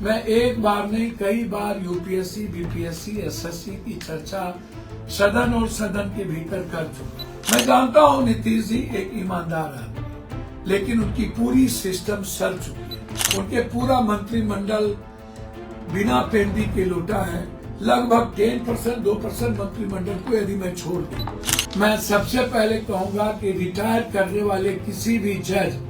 मैं एक बार नहीं कई बार यूपीएससी, बीपीएससी, एसएससी की चर्चा सदन और सदन के भीतर कर चुका। मैं जानता हूं नीतीश जी एक ईमानदार आदमी, लेकिन उनकी पूरी सिस्टम सड़ चुकी है। उनके पूरा मंत्रिमंडल बिना पेंदी के लौटा है। लगभग 10%, 2% मंत्रिमंडल को यदि मैं छोड़ दूं, मैं सबसे पहले कहूंगा कि रिटायर करने वाले किसी भी जज,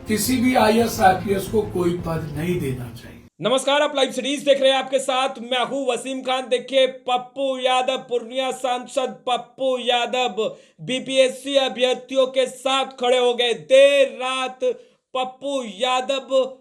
किसी भी आईएएस, आईपीएस को कोई पद नहीं देना चाहिए। नमस्कार, आप लाइव सीरीज देख रहे हैं। आपके साथ मैं हूं वसीम खान। देखिए, पप्पू यादव, पूर्णिया सांसद पप्पू यादव बीपीएससी अभ्यर्थियों के साथ खड़े हो गए। देर रात पप्पू यादव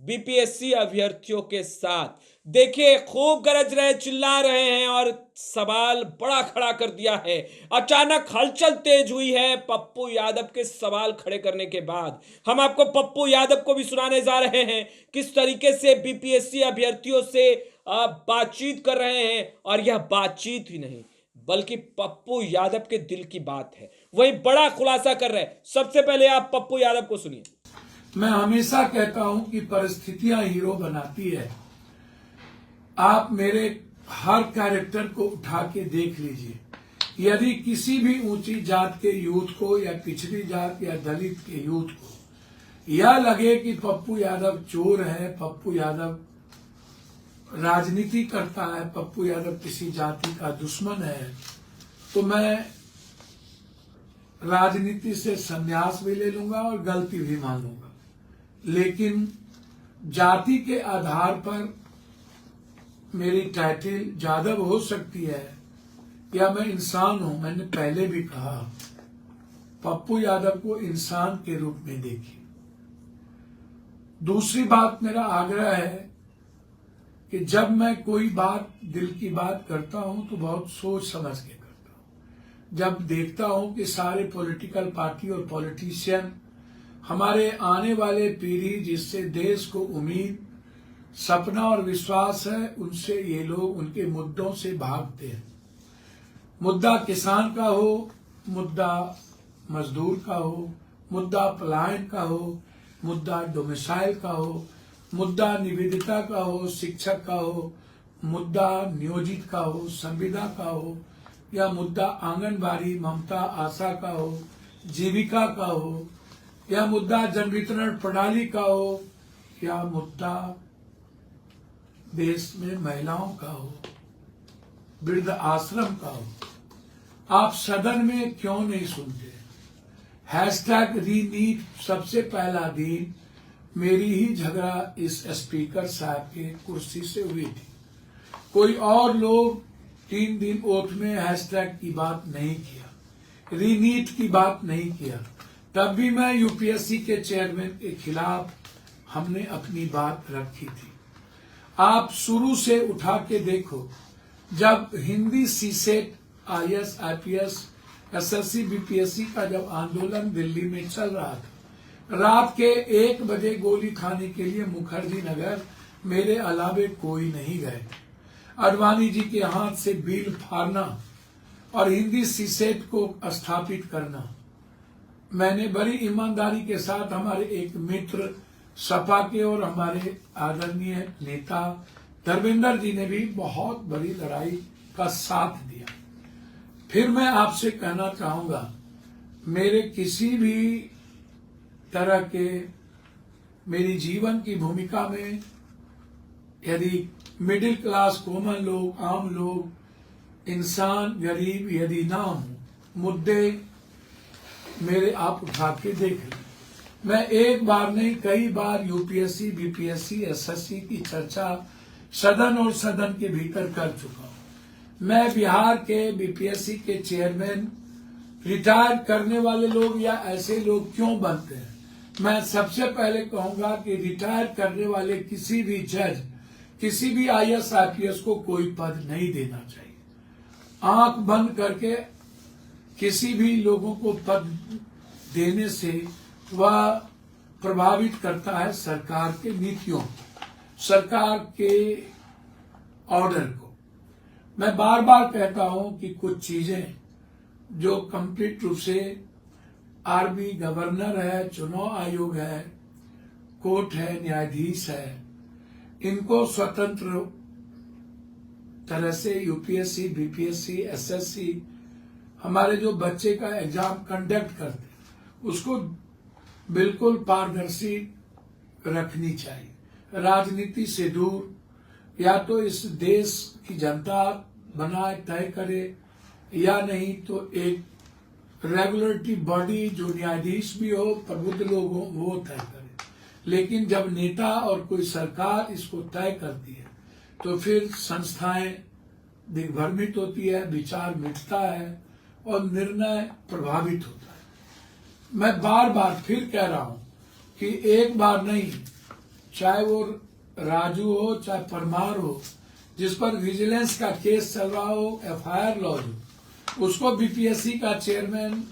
बीपीएससी अभ्यर्थियों के साथ, देखिए, खूब गरज रहे, चिल्ला रहे हैं और सवाल बड़ा खड़ा कर दिया है। अचानक हलचल तेज हुई है पप्पू यादव के सवाल खड़े करने के बाद। हम आपको पप्पू यादव को भी सुनाने जा रहे हैं किस तरीके से बीपीएससी अभ्यर्थियों से बातचीत कर रहे हैं। और यह बातचीत ही नहीं बल्कि पप्पू यादव के दिल की बात है, वही बड़ा खुलासा कर रहे हैं। सबसे पहले आप पप्पू यादव को सुनिए। मैं हमेशा कहता हूं कि परिस्थितियां हीरो बनाती है। आप मेरे हर कैरेक्टर को उठा के देख लीजिए। यदि किसी भी ऊंची जात के यूथ को या पिछड़ी जात या दलित के यूथ को यह लगे कि पप्पू यादव चोर है, पप्पू यादव राजनीति करता है, पप्पू यादव किसी जाति का दुश्मन है, तो मैं राजनीति से संन्यास भी ले लूंगा और गलती भी मान लूंगा। लेकिन जाति के आधार पर मेरी टाइटल यादव हो सकती है या मैं इंसान हूं। मैंने पहले भी कहा, पप्पू यादव को इंसान के रूप में देखिए। दूसरी बात, मेरा आग्रह है कि जब मैं कोई बात, दिल की बात करता हूं तो बहुत सोच समझ के करता हूं। जब देखता हूं कि सारे पॉलिटिकल पार्टी और पॉलिटिशियन, हमारे आने वाले पीढ़ी जिससे देश को उम्मीद, सपना और विश्वास है, उनसे ये लोग उनके मुद्दों से भागते हैं। मुद्दा किसान का हो, मुद्दा मजदूर का हो, मुद्दा पलायन का हो, मुद्दा डोमिसाइल का हो, मुद्दा निवेदिता का हो, शिक्षक का हो, मुद्दा नियोजित का हो, संविदा का हो, या मुद्दा आंगनबाड़ी, ममता, आशा का हो, जीविका का हो, या मुद्दा जन वितरण प्रणाली का हो, या मुद्दा देश में महिलाओं का हो, वृद्ध आश्रम का हो, आप सदन में क्यों नहीं सुनते? हैशटैग रीनीट सबसे पहला दिन मेरी ही झगड़ा इस स्पीकर साहब के कुर्सी से हुई थी। कोई और लोग 3 दिन ओथ में हैशटैग की बात नहीं किया, रीनीट की बात नहीं किया। तब भी मैं यूपीएससी के चेयरमैन के खिलाफ हमने अपनी बात रखी थी। आप शुरू से उठा के देखो, जब Hindi CSAT, IAS, IPS, SSC, BPSC का जब आंदोलन दिल्ली में चल रहा था, रात के 1 बजे गोली खाने के लिए मुखर्जी नगर मेरे अलावे कोई नहीं गए। अडवाणी जी के हाथ से बिल फाड़ना और हिंदी सीसेट को स्थापित करना, मैंने बड़ी ईमानदारी के साथ, हमारे एक मित्र सपा के और हमारे आदरणीय नेता धर्मेंद्र जी ने भी बहुत बड़ी लड़ाई का साथ दिया। फिर मैं आपसे कहना चाहूंगा, मेरे किसी भी तरह के मेरी जीवन की भूमिका में यदि मिडिल क्लास, कॉमन लोग, आम लोग, इंसान, गरीब यदि ना हो, मुद्दे मेरे आप उठा के देख लें। मैं एक बार नहीं कई बार यूपीएससी, बीपीएससी, एसएससी की चर्चा सदन और सदन के भीतर कर चुका हूं। मैं बिहार के बीपीएससी के चेयरमैन रिटायर करने वाले लोग या ऐसे लोग क्यों बनते हैं? मैं सबसे पहले कहूंगा कि रिटायर करने वाले किसी भी जज, किसी भी आईएएस, आईपीएस को कोई पद नहीं देना चाहिए। आंख बंद करके किसी भी लोगों को पद देने से वह प्रभावित करता है सरकार के नीतियों, सरकार के ऑर्डर को। मैं बार बार कहता हूं कि कुछ चीजें जो कंप्लीट रूप से आरबी गवर्नर है, चुनाव आयोग है, कोर्ट है, न्यायाधीश है, इनको स्वतंत्र तरह से यूपीएससी, बीपीएससी, एसएससी हमारे जो बच्चे का एग्जाम कंडक्ट करते हैं उसको बिल्कुल पारदर्शी रखनी चाहिए। राजनीति से दूर या तो इस देश की जनता बनाए तय करे या नहीं तो एक रेगुलेटरी बॉडी जो न्यायाधीश भी हो, प्रबुद्ध लोग हो, वो तय करे। लेकिन जब नेता और कोई सरकार इसको तय करती है तो फिर संस्थाएं दिग्भ्रमित होती है, विचार मिटता है और निर्णय प्रभावित होता है। मैं बार बार फिर कह रहा हूं कि एक बार नहीं, चाहे वो राजू हो चाहे परमार हो, जिस पर विजिलेंस का केस चल रहा हो, एफआईआर लॉज हो, उसको बीपीएससी का चेयरमैन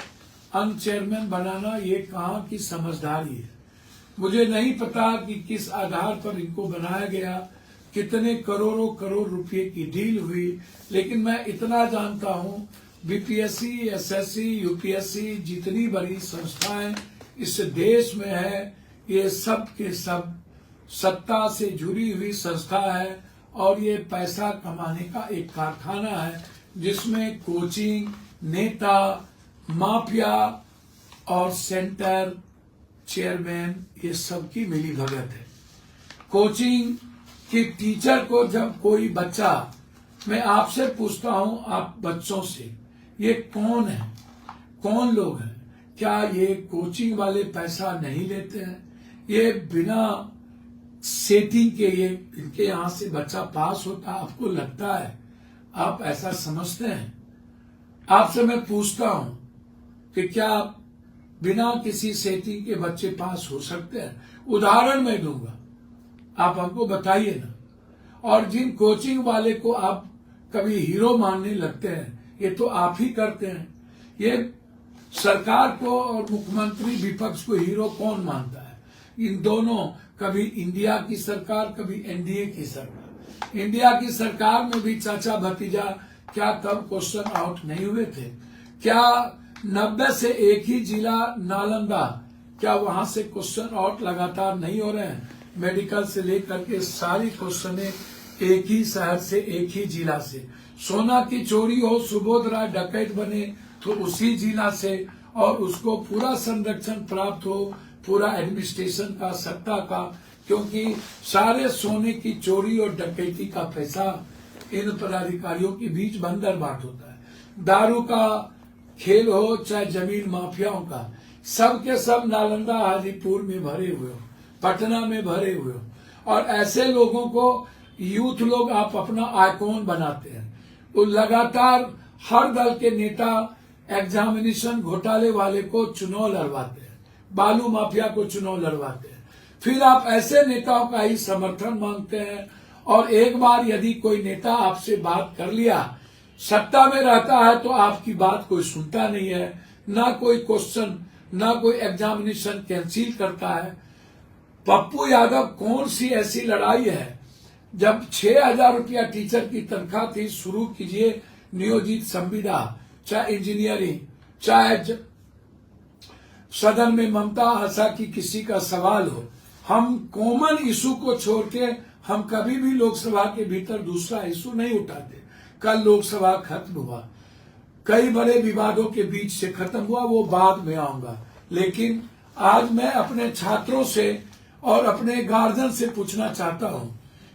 अनचेयरमैन बनाना ये कहाँ की समझदारी है। मुझे नहीं पता कि किस आधार पर इनको बनाया गया, कितने करोड़ों करोड़ रुपए की डील हुई, लेकिन मैं इतना जानता हूं बीपीएससी, एसएससी, यूपीएससी जितनी बड़ी संस्थाएं इस देश में है, ये सब के सब सत्ता से जुड़ी हुई संस्था है और ये पैसा कमाने का एक कारखाना है जिसमें कोचिंग, नेता, माफिया और सेंटर चेयरमैन ये सब की मिली भगत है। कोचिंग के टीचर को जब कोई बच्चा, मैं आपसे पूछता हूं, आप बच्चों से, ये कौन है, कौन लोग हैं? क्या ये कोचिंग वाले पैसा नहीं लेते हैं? ये बिना सेटिंग के ये इनके यहां से बच्चा पास होता, आपको लगता है? आप ऐसा समझते हैं? आपसे मैं पूछता हूं कि क्या बिना किसी सेटिंग के बच्चे पास हो सकते हैं? उदाहरण मैं दूंगा, आप हमको बताइए ना। और जिन कोचिंग वाले को आप कभी हीरो मानने लगते हैं, ये तो आप ही करते हैं। ये सरकार को और मुख्यमंत्री विपक्ष को हीरो कौन मानता है? इन दोनों, कभी इंडिया की सरकार, कभी एनडीए की सरकार। इंडिया की सरकार में भी चाचा भतीजा क्या तब क्वेश्चन आउट नहीं हुए थे? क्या 90 से एक ही जिला नालंदा, क्या वहां से क्वेश्चन आउट लगातार नहीं हो रहे हैं? मेडिकल से लेकर के सारी क्वेश्चन एक ही शहर से, एक ही जिला से। सोना की चोरी हो, सुबोध राय डकैत बने तो उसी जिला से, और उसको पूरा संरक्षण प्राप्त हो, पूरा एडमिनिस्ट्रेशन का, सत्ता का, क्योंकि सारे सोने की चोरी और डकैती का पैसा इन पदाधिकारियों के बीच बंदर बाट होता है। दारू का खेल हो चाहे जमीन माफियाओं का, सब के सब नालंदा हाजीपुर में भरे हुए हो, पटना में भरे हुए हो। और ऐसे लोगों को यूथ लोग आप अपना आइकॉन बनाते हैं। वो लगातार हर दल के नेता एग्जामिनेशन घोटाले वाले को चुनाव लड़वाते हैं, बालू माफिया को चुनाव लड़वाते हैं। फिर आप ऐसे नेताओं का ही समर्थन मांगते हैं। और एक बार यदि कोई नेता आपसे बात कर लिया, सत्ता में रहता है तो आपकी बात कोई सुनता नहीं है, ना कोई क्वेश्चन, ना कोई एग्जामिनेशन कैंसिल करता है। पप्पू यादव कौन सी ऐसी लड़ाई है? जब 6,000 रुपया टीचर की तनख्वाह थी, शुरू कीजिए नियोजित संविदा, चाहे इंजीनियरिंग, चाहे सदन में ममता आशा की किसी का सवाल हो, हम कॉमन इशू को छोड़ के हम कभी भी लोकसभा के भीतर दूसरा इशू नहीं उठाते। कल लोकसभा खत्म हुआ, कई बड़े विवादों के बीच से खत्म हुआ, वो बाद में आऊंगा। लेकिन आज मैं अपने छात्रों से और अपने गार्जियन से पूछना चाहता हूं,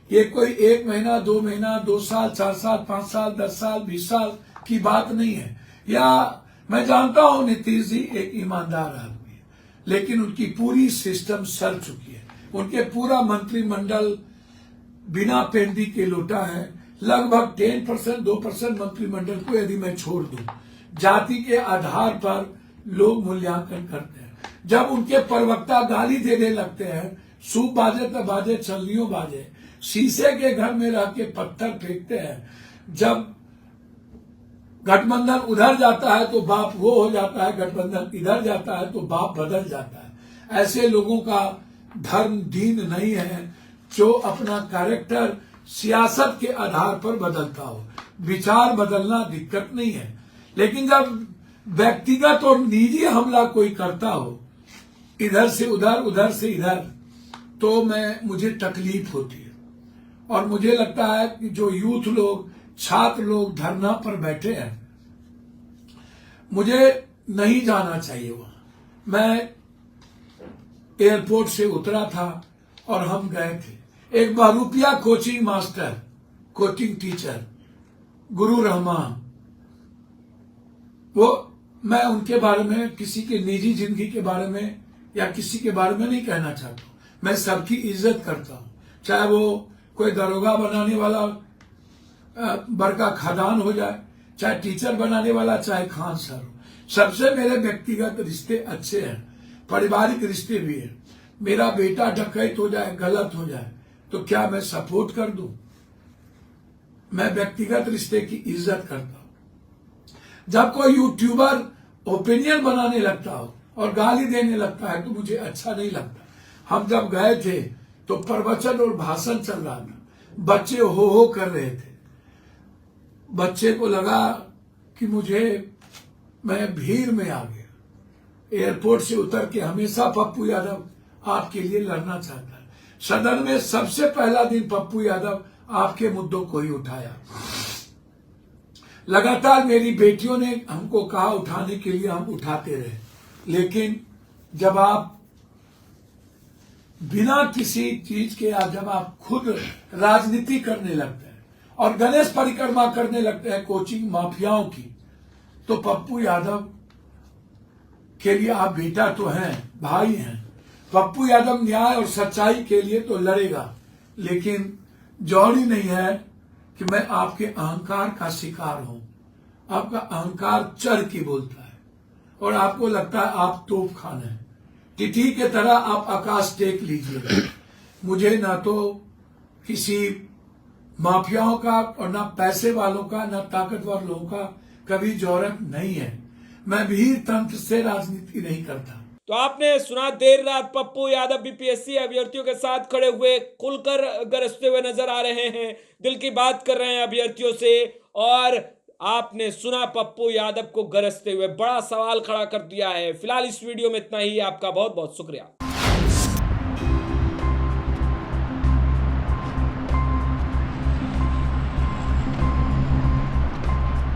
ये कोई 1 महीना, 2 महीना, 2 साल, 4 साल, 5 साल, 10 साल, 20 साल की बात नहीं है। या मैं जानता हूं नीतीश जी एक ईमानदार आदमी है, लेकिन उनकी पूरी सिस्टम सड़ चुकी है। उनके पूरा मंत्रिमंडल बिना पेंदी के लोटा है। लगभग 10%, 2% मंत्रिमंडल को यदि मैं छोड़ दूं, जाति के आधार पर लोग मूल्यांकन करते हैं। जब उनके प्रवक्ता गाली देने लगते हैं, सूप बाजे तो बाजे, चलनियों बाजे, शीशे के घर में रह के पत्थर फेंकते हैं। जब गठबंधन उधर जाता है तो बाप वो हो जाता है, गठबंधन इधर जाता है तो बाप बदल जाता है। ऐसे लोगों का धर्म दीन नहीं है जो अपना कैरेक्टर सियासत के आधार पर बदलता हो। विचार बदलना दिक्कत नहीं है, लेकिन जब व्यक्तिगत और निजी हमला कोई करता हो, इधर से उधर, उधर से इधर, तो मुझे तकलीफ होती है। और मुझे लगता है कि जो यूथ लोग, छात्र लोग धरना पर बैठे हैं, मुझे नहीं जाना चाहिए वहां। मैं एयरपोर्ट से उतरा था और हम गए थे। एक बहरूपिया कोचिंग मास्टर, कोचिंग टीचर गुरु रहमान, वो, मैं उनके बारे में, किसी के निजी जिंदगी के बारे में या किसी के बारे में नहीं कहना चाहता हूं। मैं सबकी इज्जत करता हूं, चाहे वो कोई दरोगा बनाने वाला बड़का खदान हो जाए, चाहे टीचर बनाने वाला, चाहे खान सर हो। सबसे मेरे व्यक्तिगत रिश्ते अच्छे हैं, पारिवारिक रिश्ते भी हैं। मेरा बेटा डकैत हो जाए, गलत हो जाए, तो क्या मैं सपोर्ट कर दूं? मैं व्यक्तिगत रिश्ते की इज्जत करता हूं। जब कोई यूट्यूबर ओपिनियन बनाने लगता हो और गाली देने लगता है तो मुझे अच्छा नहीं लगता। हम जब गए थे तो प्रवचन और भाषण चल रहा था, बच्चे हो कर रहे थे। बच्चे को लगा कि मैं भीड़ में आ गया। एयरपोर्ट से उतर के हमेशा पप्पू यादव आपके लिए लड़ना चाहता है। सदन में सबसे पहला दिन पप्पू यादव आपके मुद्दों को ही उठाया। लगातार मेरी बेटियों ने हमको कहा उठाने के लिए, हम उठाते रहे। लेकिन जब आप बिना किसी चीज के, जब आप खुद राजनीति करने लगते हैं और गणेश परिक्रमा करने लगते हैं कोचिंग माफियाओं की, तो पप्पू यादव के लिए आप बेटा तो हैं, भाई हैं। पप्पू यादव न्याय और सच्चाई के लिए तो लड़ेगा, लेकिन जरूरी नहीं है कि मैं आपके अहंकार का शिकार हूं। आपका अहंकार चढ़ के बोलता है और आपको लगता है आप तोप खान है। टिटी के तरह आप आकाश टेक लीजिएगा। मुझे ना तो किसी माफियाओं का और ना पैसे वालों का, ना ताकतवर लोगों का कभी जरूरत नहीं है। मैं भी तंत्र से राजनीति नहीं करता। तो आपने सुना, देर रात पप्पू यादव बीपीएससी अभ्यर्थियों के साथ खड़े हुए खुलकर गरजते हुए नजर आ रहे हैं, दिल की बात कर रहे हैं अभ्यर्थियों से। और आपने सुना पप्पू यादव को गरजते हुए, बड़ा सवाल खड़ा कर दिया है। फिलहाल इस वीडियो में इतना ही। आपका बहुत बहुत शुक्रिया।